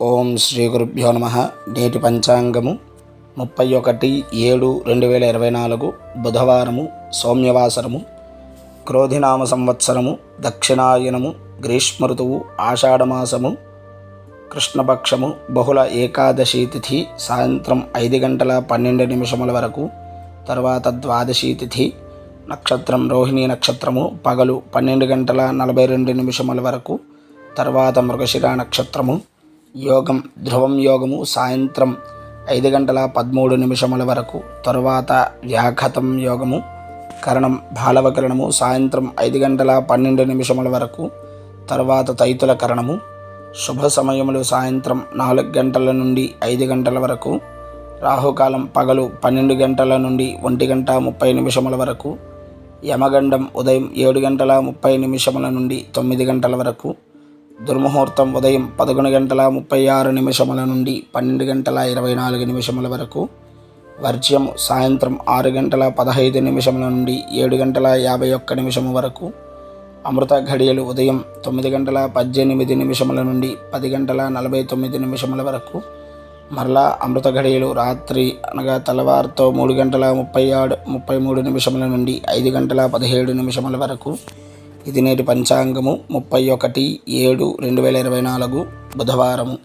ఓం శ్రీ గురుభ్యో నమ. నేటి పంచాంగము 31/7/2024 బుధవారము, సౌమ్యవాసరము, క్రోధినామ సంవత్సరము, దక్షిణాయనము, గ్రీష్మ ఋతువు, ఆషాఢమాసము, కృష్ణపక్షము, బహుళ ఏకాదశి తిథి సాయంత్రం 5:12 వరకు. తర్వాత ద్వాదశి తిథి, నక్షత్రం రోహిణీ నక్షత్రము, పగలు 12:42 వరకు. తర్వాత మృగశిర నక్షత్రము, యోగం ధ్రువం యోగము సాయంత్రం 5:13 వరకు. తరువాత వ్యాఘతం యోగము, కరణం బాలవకరణము సాయంత్రం 5:12 వరకు. తర్వాత తైతుల కరణము. శుభ సమయములు సాయంత్రం 4 గంటల నుండి 5 గంటల వరకు. రాహుకాలం పగలు 12 గంటల నుండి 1:30 వరకు. యమగండం ఉదయం 7:30 నుండి 9 గంటల వరకు. దుర్ముహూర్తం ఉదయం 11:36 నుండి 12:24 వరకు. వర్జ్యం సాయంత్రం 6:15 నుండి 7:51 వరకు. అమృత ఘడియలు ఉదయం 9:18 నుండి 10:49 వరకు. మరలా అమృత ఘడియలు రాత్రి అనగా తెల్లవారుతో 3:33 నుండి 5:17 వరకు. ఇది నేటి పంచాంగము 31/7/2024 బుధవారము.